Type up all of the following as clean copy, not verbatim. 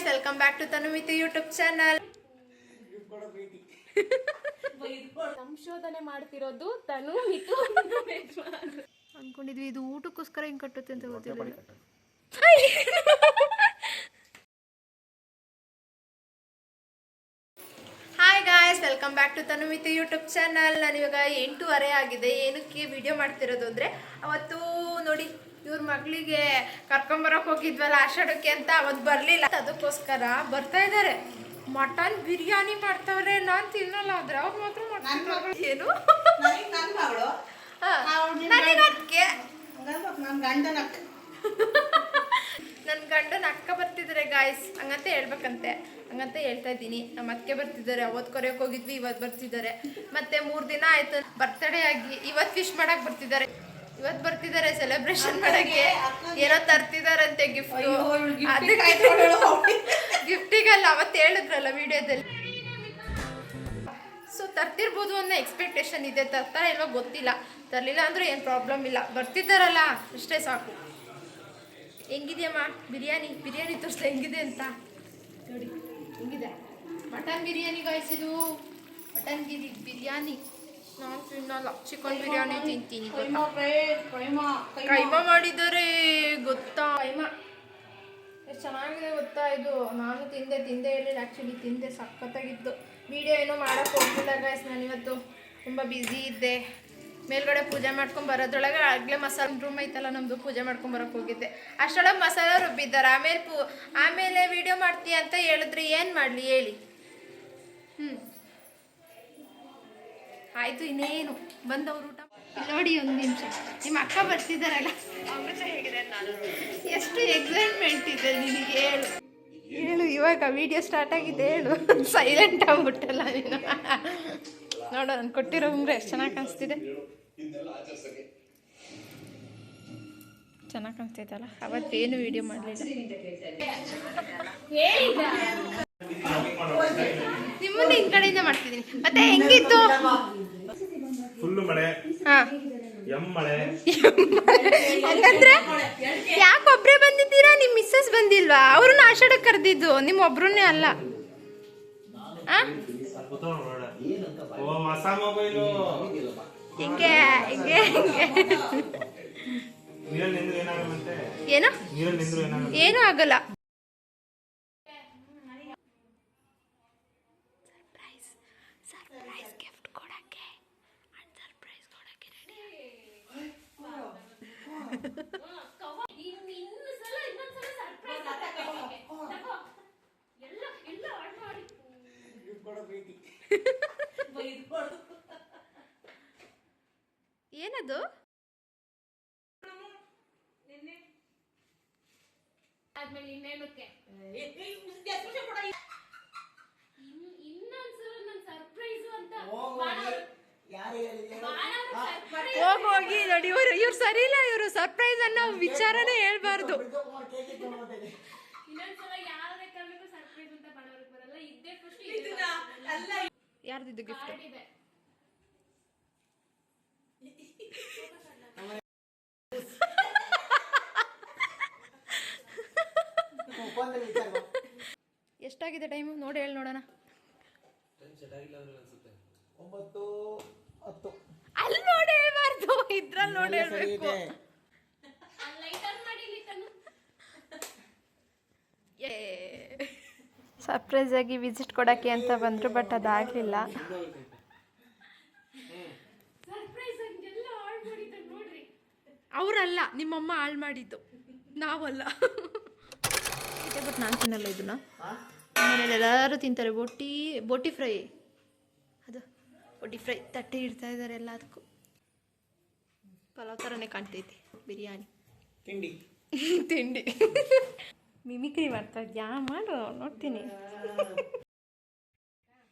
Welcome back to Tanumiti YouTube channel. ಸಂಶೋಧನೆ ಮಾಡ್ತಿರೋದು ತನುಮಿತು ಅನ್ಕೊಂಡಿದ್ವಿ ಇದು ಊಟಕ್ಕೋಸ್ಕರ ಹಿಂಗ್ ಕಟ್ಟುತ್ತೆ ಅಂತ ಗೊತ್ತಿರಲಿಲ್ಲ. Hi guys, welcome back to Tanumiti YouTube channel. ನಾನಿವಾಗ 8:30 ಆಗಿದೆ. ಏನಕ್ಕೆ ವಿಡಿಯೋ ಮಾಡ್ತಿರೋದು ಅಂದರೆ, ಅವತ್ತು ನೋಡಿ ಇವ್ರ ಮಗಳಿಗೆ ಕರ್ಕೊಂಬರಕ್ಕೆ ಹೋಗಿದ್ವಲ್ಲ ಆಷಾಢಕ್ಕೆ ಅಂತ, ಅವತ್ತು ಬರಲಿಲ್ಲ. ಅದಕ್ಕೋಸ್ಕರ ಬರ್ತಾ ಇದ್ದಾರೆ. ಮಟನ್ ಬಿರಿಯಾನಿ ಮಾಡ್ತಾವ್ರೆ. ನಾನು ತಿನ್ನಲ್ಲ ಆದ್ರೆ ಅವ್ರು ಮಾತ್ರ ಮಾಡ್ತಾರೆ. ಏನು ನನ್ನ ಗಂಡನ ಅಕ್ಕ ಬರ್ತಿದ್ದಾರೆ ಗಾಯ್ಸ್, ಹಂಗಂತ ಹೇಳ್ಬೇಕಂತೆ. ಹಂಗಂತ ಹೇಳ್ತಾ ಇದ್ದೀನಿ. ನಮ್ಮ ಅಕ್ಕೆ ಬರ್ತಿದ್ದಾರೆ. ಅವತ್ತು ಕೊರೆಯೋಕೆ ಹೋಗಿದ್ವಿ, ಇವತ್ತು ಬರ್ತಿದ್ದಾರೆ. ಮತ್ತೆ 3 ದಿನ ಆಯ್ತು ಬರ್ತಡೇ ಆಗಿ. ಇವತ್ತು ವಿಶ್ ಮಾಡಕ್ ಬರ್ತಿದ್ದಾರೆ. ಇವತ್ತು ಬರ್ತಿದ್ದಾರೆ ಸೆಲೆಬ್ರೇಷನ್ ಮಾಡಕ್ಕೆ. ಏನೋ ತರ್ತಿದಾರಂತೆ ಗಿಫ್ಟ್. ಗಿಫ್ಟಿಗಲ್ಲ, ಅವತ್ತು ಹೇಳಿದ್ರಲ್ಲ ವಿಡಿಯೋದಲ್ಲಿ. ಸೊ ತರ್ತಿರ್ಬೋದು ಅನ್ನೋ ಎಕ್ಸ್ಪೆಕ್ಟೇಷನ್ ಇದೆ. ತರ್ತಾರ ಇಲ್ವಾ ಗೊತ್ತಿಲ್ಲ. ತರಲಿಲ್ಲ ಅಂದ್ರೆ ಏನು ಪ್ರಾಬ್ಲಮ್ ಇಲ್ಲ. ಬರ್ತಿದ್ದಾರಲ್ಲ ಅಷ್ಟೇ ಸಾಕು. ಹೆಂಗಿದೆಯಮ್ಮ ಬಿರಿಯಾನಿ? ಬಿರಿಯಾನಿ ತೋರಿಸ್ತಾ ಹೆಂಗಿದೆ ಅಂತ ನೋಡಿ. ಹೆಂಗಿದೆ ಮಟನ್ ಬಿರಿಯಾನಿ ಗಾಯ್ಸ್. ಇದು ಮಟನ್ ಬಿರಿಯಾನಿ. ನಾನು ತಿನ್ನಲ್ಲ, ಚಿಕನ್ ಬಿರಿಯಾನಿ ತಿಂತೀನಿ. ಕೈಮಾ ಮಾಡಿದ್ದಾರೆ ಗೊತ್ತಾ? ಕೈಮಾ ಎಷ್ಟು ಚೆನ್ನಾಗಿದೆ ಗೊತ್ತಾ ಇದು. ನಾನು ತಿಂದೆ ಹೇಳಿಲ್ಲ, ಆ್ಯಕ್ಚುಲಿ ತಿಂದೆ. ಸಖತ್ತಾಗಿದ್ದು. ವಿಡಿಯೋ ಏನೋ ಮಾಡೋಕ್ಕೆ ಹೋಗ್ತಿಲ್ಲ ಗಾಯ್ಸ್. ನಾನಿವತ್ತು ತುಂಬ ಬ್ಯುಸಿ ಇದ್ದೆ. ಮೇಲ್ಗಡೆ ಪೂಜೆ ಮಾಡ್ಕೊಂಡು ಬರೋದ್ರೊಳಗೆ ಆಗಲೇ ಮಸಾಲೆ ರೂಮ್ ಐತಲ್ಲ ನಮ್ಮದು, ಪೂಜೆ ಮಾಡ್ಕೊಂಡು ಬರೋಕ್ಕೆ ಹೋಗಿದ್ದೆ. ಅಷ್ಟರೊಳಗೆ ಮಸಾಲೆ ರುಬ್ಬಿದ್ದಾರೆ. ಆಮೇಲೆ ವಿಡಿಯೋ ಮಾಡ್ತೀಯ ಅಂತ ಹೇಳಿದ್ರಿ. ಏನು ಮಾಡಲಿ ಹೇಳಿ? ಆಯಿತು, ಇನ್ನೇನು ಬಂದವರು ಊಟ ನೋಡಿ. ಒಂದು ನಿಮಿಷ, ನಿಮ್ಮ ಅಕ್ಕ ಬರ್ತಿದ್ದಾರಲ್ಲ, ಎಷ್ಟು ಎಕ್ಸೈಟ್ಮೆಂಟ್ ಇದೆ ನಿನಗೆ. ಹೇಳು ಇವಾಗ ವಿಡಿಯೋ ಸ್ಟಾರ್ಟ್ ಆಗಿದೆ, ಹೇಳು. ಸೈಲೆಂಟ್ ಆಗ್ಬಿಟ್ಟಲ್ಲ ನೀನು. ನೋಡು, ನಾನು ಕೊಟ್ಟಿರೋ ಉಂಗ್ರೆ ಎಷ್ಟು ಚೆನ್ನಾಗಿ ಕಾಣಿಸ್ತಿದೆ. ಚೆನ್ನಾಗಿ ಕಾಣಿಸ್ತೈತಲ್ಲ. ಅವತ್ತೇನು ವಿಡಿಯೋ ಮಾಡಲಿಲ್ಲ. ನಿಮ್ಮನ್ನ ಈ ಕಡೆಯಿಂದ ಮಾಡ್ತಿದ್ದೀನಿ. ಮತ್ತೆ ಹೆಂಗಿತ್ತು? ಫುಲ್ಲು ಮಳೆ. ಹಂಗಂದ್ರೆ ಯಾಕೊಬ್ರೇ ಬಂದಿದ್ದೀರಾ? ನಿಮ್ಮ ಮಿಸ್ಸಸ್ ಬಂದಿಲ್ವಾ? ಅವ್ರನ್ನ ಆಷಾಢಕ್ಕೆ ಕರೆದಿದ್ದು, ನಿಮ್ಮೊಬ್ರನ್ನೇ ಅಲ್ಲ. ಹಿಂಗೆ ಹಿಂಗೆ ಏನು ಏನೂ ಆಗಲ್ಲ. ಸರ್ಪ್ರೈಸ್ ಗಿಫ್ಟ್ ಕೊಡಕ್ಕೆ ರೆಡಿ. ಏನದು? ಆದ್ಮೇಲೆ ಇನ್ನೇನಕ್ಕೆ ಇನ್ನೊಂದ್ಸಲ ನನ್ನ ಸರ್ಪ್ರೈಸು ಅಂತ ಹೋಗಿ ನೋಡಿ. ಇವ್ರು ಸರಿ ಇಲ್ಲ. ಇವರು ಸರ್ಪ್ರೈಸ್ ಅನ್ನೋ ವಿಚಾರನೇ ಹೇಳ್ಬಾರ್ದು. ಇನ್ನೊಂದ್ಸಲ ಯಾರೇ ಕಾರಣಕ್ಕೂ ಸರ್ಪ್ರೈಸ್ ಅಂತ ಮಾಡೋರಿಗೆ ಬರಲ್ಲ. ಇದ್ದೇ ಫಸ್ಟ್. ಯಾರ್ದಿದ್ದು ಗಿಫ್ಟ್? ಎಷ್ಟಾಗಿದೆ ಟೈಮು ನೋಡಿ, ಹೇಳಿ ನೋಡೋಣ. ಅಲ್ಲಿ ನೋಡಿ ಹೇಳ್ಬಾರ್ದು, ಇದ್ರಲ್ಲಿ ನೋಡಿ ಹೇಳ್ಬೇಕು. ಸರ್ಪ್ರೈಸ್ ಆಗಿ ವಿಸಿಟ್ ಕೊಡಕ್ಕೆ ಅಂತ ಬಂದ್ರು, ಬಟ್ ಅದಾಗಲಿಲ್ಲ. ಅವರಲ್ಲ, ನಿಮ್ಮಮ್ಮ ಹಾಳು ಮಾಡಿದ್ದು, ನಾವಲ್ಲ. ಬಟ್ ನಾನು ತಿನ್ನಲ್ಲ ಇದನ್ನ. ಮನೇಲಿ ಎಲ್ಲರೂ ತಿಂತಾರೆ. ಬೋಟಿ ಫ್ರೈ, ಅದು ಬೋಟಿ ಫ್ರೈ ತಟ್ಟೆ ಇಡ್ತಾ ಇದ್ದಾರೆ ಎಲ್ಲದಕ್ಕೂ. ಪಲಾವ್ ಥರನೇ ಕಾಣ್ತೈತಿ ಬಿರಿಯಾನಿ. ತಿಂಡಿ ಮಿಮಿಕ್ರಿ ಮಾಡ್ತಾ ಇದ್ಯಾ? ಮಾಡು, ನೋಡ್ತೀನಿ.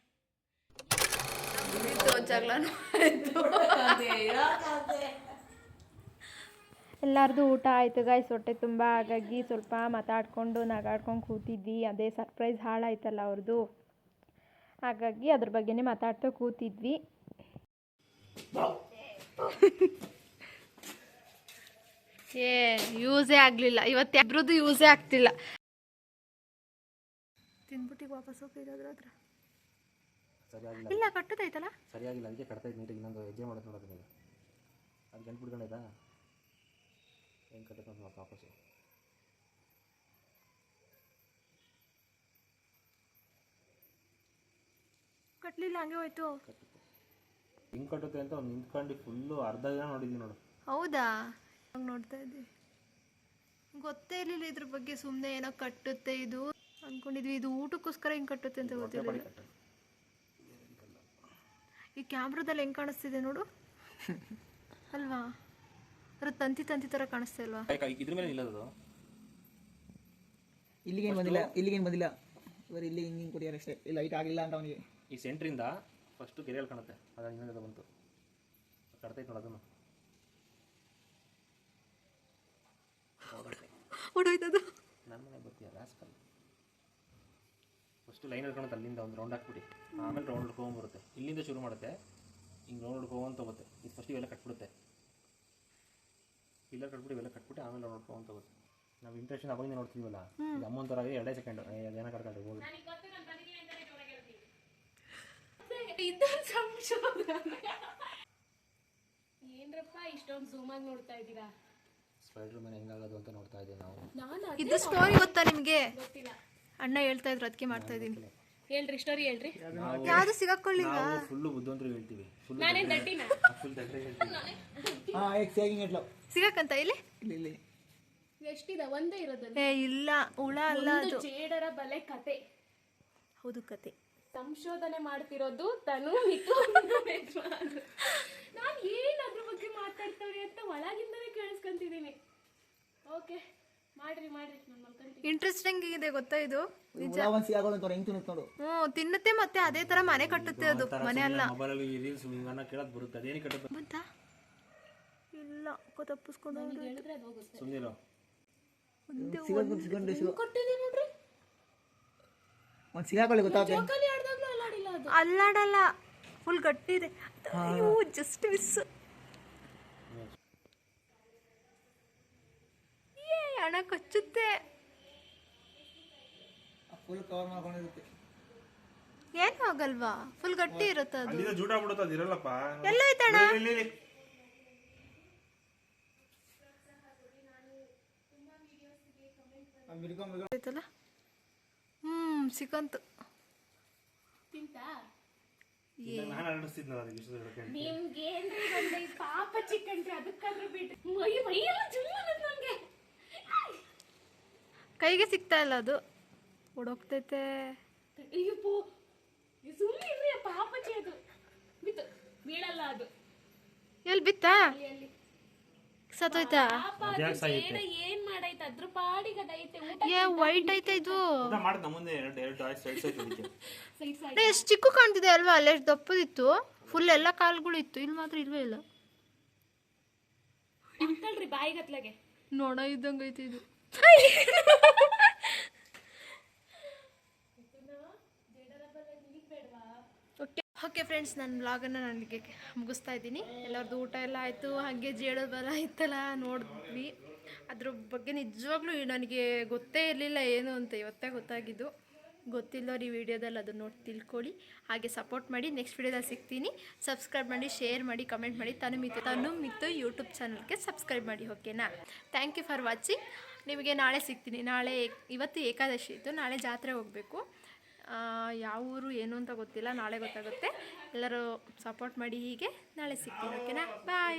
ಜಗಳನೂ ಆಯಿತು. ಎಲ್ಲರದು ಊಟ ಆಯಿತು ಗಾಯ್ಸ್. ಹೊಟ್ಟೆ ತುಂಬ. ಹಾಗಾಗಿ ಸ್ವಲ್ಪ ಮಾತಾಡ್ಕೊಂಡು ನಗಾಡ್ಕೊಂಡು ಕೂತಿದ್ವಿ. ಅದೇ ಸರ್ಪ್ರೈಸ್ ಹಾಳಾಯ್ತಲ್ಲ ಅವ್ರದ್ದು, ಹಾಗಾಗಿ ಅದ್ರ ಬಗ್ಗೆನೇ ಮಾತಾಡ್ತಾ ಕೂತಿದ್ವಿ. ಯೂಸೇ ಆಗಲಿಲ್ಲ ಇವತ್ತು. ಇಬ್ರದ್ದು ಯೂಸೇ ಆಗ್ತಿಲ್ಲ. ತಿಂದ್ಬಿಟ್ಟಿಗೆ ವಾಪಸ್ ಹೋಗಿರೋದ್ರ ಹತ್ರ ಸರಿಯಾಗಿಲ್ಲ ಇಲ್ಲ ಕಟ್ಟೋದೈತಲ್ಲ ಸರಿಯಾಗಿಲ್ಲ ಅದಕ್ಕೆ ಕಟ್ತಾ ಇದ್ದು ನೀಟಾಗಿ ಇನ್ನೊಂದು ಹೆಜ್ಜೆ ಮಾಡೋದು ನೋಡೋದು ನೀವು ಅದು ಗಂಟು ಬಿಡ್ಕೊಂಡಾಯ್ತಾ ಹೆಂಗೆ ಕಟ್ಟುತ್ತೆ ಅಂತ ನೋಡ್ತಾ ವಾಪಸ್ಸು ಕಟ್ಟಲಿಲ್ಲ ಹಂಗೆ ಹೋಯ್ತು. ಕಟ್ಟುತ್ತೆ ಹಿಂಗೆ ಕಟ್ಟುತ್ತೆ ಅಂತ ಒಂದು ನಿಂತ್ಕೊಂಡು ಫುಲ್ಲು ಅರ್ಧ ದಿನ ನೋಡಿದ್ವಿ ನೋಡು. ಹೌದಾ ಹಂಗೆ ನೋಡ್ತಾ ಇದ್ವಿ, ಗೊತ್ತೇ ಇರಲಿಲ್ಲ ಇದ್ರ ಬಗ್ಗೆ. ಸುಮ್ಮನೆ ಏನೋ ಕಟ್ಟುತ್ತೆ ಇದು ಅಂದ್ಕೊಂಡಿದ್ವಿ, ಇದು ಊಟಕ್ಕೋಸ್ಕರ ಹಿಂಗೆ ಕಟ್ಟುತ್ತೆ ಅಂತ ಗೊತ್ತಿರಲಿಲ್ಲ. ಈ ಕ್ಯಾಮ್ರಾದಲ್ಲಿ ಹೆಂಗೆ ಕಾಣಿಸ್ತಿದೆ ನೋಡು ಅಲ್ವಾ, ಅದ್ರ ತಂತಿ ತಂತಿ ಥರ ಕಾಣಿಸ್ತಾ ಇಲ್ವಾ? ಇದ್ರ ಮೇಲೆ ನಿಲ್ಲೋದು ಇಲ್ಲಿಗೇನು ಬಂದಿಲ್ಲ ಬರೀ ಇಲ್ಲಿ ಹಿಂಗೆ ಕೊಡಿಯಾರ ಅಷ್ಟೇ. ಲೈಟ್ ಆಗಿಲ್ಲ ಅಂತ ಅವನಿಗೆ. ಈ ಸೆಂಟ್ರಿಂದ ಫಸ್ಟು ಗೆರೆಯಲ್ಲಿ ಕಾಣುತ್ತೆ, ಅದಾಗ ಇನ್ನೊಂದು ಬಂತು ಕಟ್ತೈತೆ ನೋಡು ಅದನ್ನು ಹೊಡೋಯ್ತದು. ನನ್ನ ಮನೆಗೆ ಬರ್ತೀಯ ರಾಸ್ಕಲ್. ಫಸ್ಟು ಲೈನ್ ಹಿಡ್ಕೊಳುತ್ತೆ, ಅಲ್ಲಿಂದ ಒಂದು ರೌಂಡ್ ಹಾಕ್ಬಿಡಿ, ಆಮೇಲೆ ರೌಂಡ್ ಹಿಡ್ಕೊಂಬರುತ್ತೆ. ಇಲ್ಲಿಂದ ಶುರು ಮಾಡುತ್ತೆ, ಹಿಂಗೆ ರೌಂಡ್ ಹಿಡ್ಕೊಂತ ಹೋಗುತ್ತೆ. ಇದು ಫಸ್ಟ್ ಇವೆಲ್ಲ ಕಟ್ಬಿಡುತ್ತೆ, ಇವೆಲ್ಲ ಕಟ್ಬಿಟ್ಟು ಆಮೇಲೆ ರೌಂಡ್ ಹಿಡ್ಕೊಂತ ಹೋಗುತ್ತೆ. ನಾವು ಇಂಟ್ರೆಸ್ಟ್ ಅವಾಗಿಂದ ನೋಡ್ತೀವಲ್ಲ, ಇದು ಅಮ್ಮನ ಥರ 2 ಸೆಕೆಂಡ್ ಅದೇನೋ ಕಟ್ಕೊಂಡು ಹೋಗಿ. ಏನ್ರಪ್ಪ ಇಷ್ಟೊಂದು ಝೂಮಾಗಿ ನೋಡ್ತಾ ಇದ್ದೀರಾ? ಸ್ಪೈಡರ್ ಮ್ಯಾನ್ ಹೆಂಗಾಗೋದು ಅಂತ ನೋಡ್ತಾ ಇದ್ದೀವಿ ನಾವು. ಇದು ಸ್ಟೋರಿ ಗೊತ್ತಾ ನಿಮಗೆ? ಗೊತ್ತಿಲ್ಲ, ಅಣ್ಣ ಹೇಳ್ತಾ ಇದ್ರು, ಅದಕ್ಕೆ ಮಾಡ್ತಾ ಇದ್ದೀನಿ. ಹೇಳ್ರಿ ಸ್ಟೋರಿ ಹೇಳ್ರಿ. ಯಾವುದು ಸಿಗಾಕೊಳ್ಳಿಲ್ಲ. ನಾವು ಫುಲ್ಲು ಬುದ್ಧಿವಂತರು ಹೇಳ್ತೀವಿ, ನಾನೇನ್ ದಡ್ಡಿನ? ಫುಲ್ ದಡ್ಡ ಹೇಳ್ತೀವಿ. ಹಾಂ ಸೇಗಿಂಗ್ ಇಟ್ಲು ಸಿಗಾಕಂತ ಇಲ್ಲಿ ಇಲ್ಲಿ ಎಷ್ಟಿದೆ? ಒಂದೇ ಇರೋದಲ್ಲ. ಏ ಇಲ್ಲ, ಹುಳ ಅಲ್ಲ ಅದು. ಜೇಡರ ಬಲೆ ಕತೆ. ಹೌದು ಕತೆ. ಸಂಶೋಧನೆ ಮಾಡ್ತಿರೋದು ತನು ಮಿತು. ನಾನು ಏನ್ ಅದ್ರ ಬಗ್ಗೆ ಮಾತಾಡ್ತಾವ್ರಿ ಅಂತ ಒಳಗಿಂದನೇ ಕೇಳಿಸ್ಕೊಂತಿದ್ದೀನಿ. ಓಕೆ ಮಾಡ್ರಿ ನಾನು ಮಲ್ಕೊಂತೀನಿ. ಇಂಟ್ರೆಸ್ಟಿಂಗ್ ಇದೆ ಗೊತ್ತಾ ಇದು? ನಿಜ. ಒಂದು ಸಿಗಾಗೋದು ಅಂತ ಹೆಂಗೆ ತಿನ್ನುತ್ತೆ ನೋಡು. ತಿನ್ನುತ್ತೆ, ಮತ್ತೆ ಅದೇ ತರ ಮನೆ ಕಟ್ಟುತ್ತೆ ಅದು. ಮನೆ ಅಲ್ಲ. ಮೊಬೈಲಲ್ಲಿ ರೀಲ್ಸ್ ಹಿಂಗನ್ನ ಕೇಳೋದು ಬರುತ್ತೆ, ಅದೇನು ಕಟ್ಟುತ್ತೆ? ಬಂತಾ? ಇಲ್ಲ, ತಪ್ಪಿಸ್ಕೊಂಡು ಹೇಳಿದ್ರೆ ಅದು ಹೋಗುತ್ತೆ. ಸುಮ್ಮನಿರೋ. ಕೊಟ್ಟಿದ್ದೀನಿ ನೋಡ್ರಿ. ಒಂದು ಸಿಗಾಕೊಳ್ಳಿ ಗೊತ್ತಾಗುತ್ತೆ. ಜೋಕಾಲಿ ಆಡ್ದಾಗ್ಲೂ ಅಲ್ಲಾಡಿಲ್ಲ ಅದು. ಅಲ್ಲಾಡಲ್ಲ, ಫುಲ್ ಗಟ್ಟಿ ಇದೆ. ಅಯ್ಯೋ ಜಸ್ಟ್ ಮಿಸ್. ಹಣ ಕಚ್ಚುತ್ತೆ. Full cover ಮಾಡ್ಕೊಂಡಿರುತ್ತೆ. ಏನು ಆಗಲ್ವಾ, ಫುಲ್ ಗಟ್ಟಿ ಇರುತ್ತೆ ಅದು. ಅಲ್ಲಿಂದ ಜೂಟ ಬಿಡುತ್ತೆ, ಅದು ಇರಲ್ಲಪ್ಪ. ಎಲ್ಲ ಐತಣ್ಣ. ಆಯ್ತಲ್ಲ. ಸಿಕ್ಕಂತು. ತಿಂತಾ ನಾನು ಅನಿಸ್ತಿದ್ನಲ್ಲ ಅದಕ್ಕೆ ಇಷ್ಟು ದೊಡ್ಡ ಕಣ್ಣು. ನಿಮ್ಗೇನ್ರಿ ಬಂದ ಈ ಪಾಪ ಚಿಕ್ಕನ್ರಿ, ಅದಕ್ಕಾದ್ರೂ ಬಿಟ್ಟು ಮೈಯೆಲ್ಲ ಜುಲ್ಲು ಅನ್ನೋದು ನಂಗೆ. ಕೈಗೆ ಸಿಗ್ತಾ ಇಲ್ಲ ಅದು, ಓಡೋಗ್ತೈತೆ. ಅಯ್ಯಪ್ಪೋ, ಸುಮ್ಮನೆ ಇರ್ರಿ, ಪಾಪಚಿ ಅದು ಬಿತ್ತು, ಬೀಳಲ್ಲ ಅದು. ಎಲ್ಲಿ ಬಿತ್ತಾ? ಅಲ್ಲಿ ಸತ್ತೋಯ್ತಾ? ಪಾಪ ಅದು ಜೇಡ ಏನ್ ಮಾಡೈತೆ, ಅದ್ರ ಪಾಡಿಗೆ ಅದೈತೆ. ಊಟ ಏ ವೈಟ್ ಐತೆ ಇದು. ಊಟ ಮಾಡಿ ನಮ್ಮ ಮುಂದೆ ಎರಡು ಸೈಡ್ ಸೈಡ್ ಅದಕ್ಕೆ ಸೈಡ್ ಸೈಡ್ ಎಷ್ಟು ಚಿಕ್ಕ ಕಾಣ್ತಿದೆ ಅಲ್ವಾ? ಅಲ್ಲೇ ಎಷ್ಟು ದಪ್ಪದಿತ್ತು, ಫುಲ್ ಎಲ್ಲ ಕಾಲ್ಗಳು ಇತ್ತು. ಇಲ್ಲಿ ಮಾತ್ರ ಇಲ್ವೇ ಇಲ್ಲ. ಮಕ್ಕಳ್ರಿ ಬಾಯಿಗತ್ಲಾಗೆ ನೋಡ ಇದ್ದಂಗೆ ಐತೆ ಇದು. ಓಕೆ ಫ್ರೆಂಡ್ಸ್, ನನ್ನ ವ್ಲಾಗನ್ನು ನನಗೆ ಮುಗಿಸ್ತಾ ಇದ್ದೀನಿ. ಎಲ್ಲರದ್ದು ಊಟ ಎಲ್ಲ ಆಯಿತು, ಹಾಗೆ ಜೇಡ ಬಲ ಇತ್ತಲ್ಲ ನೋಡಿದ್ವಿ. ಅದ್ರ ಬಗ್ಗೆ ನಿಜವಾಗ್ಲೂ ನನಗೆ ಗೊತ್ತೇ ಇರಲಿಲ್ಲ ಏನು ಅಂತ, ಇವತ್ತೇ ಗೊತ್ತಾಗಿದ್ದು. ಗೊತ್ತಿಲ್ಲವ್ರು ಈ ವಿಡಿಯೋದಲ್ಲಿ ಅದನ್ನು ನೋಡಿ ತಿಳ್ಕೊಳ್ಳಿ, ಹಾಗೆ ಸಪೋರ್ಟ್ ಮಾಡಿ. ನೆಕ್ಸ್ಟ್ ವಿಡಿಯೋದಲ್ಲಿ ಸಿಗ್ತೀನಿ. ಸಬ್ಸ್ಕ್ರೈಬ್ ಮಾಡಿ, ಶೇರ್ ಮಾಡಿ, ಕಮೆಂಟ್ ಮಾಡಿ. ತನು ಮಿತ್ತು ಯೂಟ್ಯೂಬ್ ಚಾನಲ್ಗೆ ಸಬ್ಸ್ಕ್ರೈಬ್ ಮಾಡಿ. ಓಕೆನಾ? Thank you for watching. ನಿಮಗೆ ನಾಳೆ ಸಿಗ್ತೀನಿ. ಇವತ್ತು ಏಕಾದಶಿ ಇತ್ತು, ನಾಳೆ ಜಾತ್ರೆ ಹೋಗಬೇಕು. ಯಾವ ಊರು ಏನು ಅಂತ ಗೊತ್ತಿಲ್ಲ, ನಾಳೆ ಗೊತ್ತಾಗುತ್ತೆ. ಎಲ್ಲರೂ ಸಪೋರ್ಟ್ ಮಾಡಿ. ಹೀಗೆ ನಾಳೆ ಸಿಗ್ತೀನಿ. ಓಕೆನಾ? ಬಾಯ್.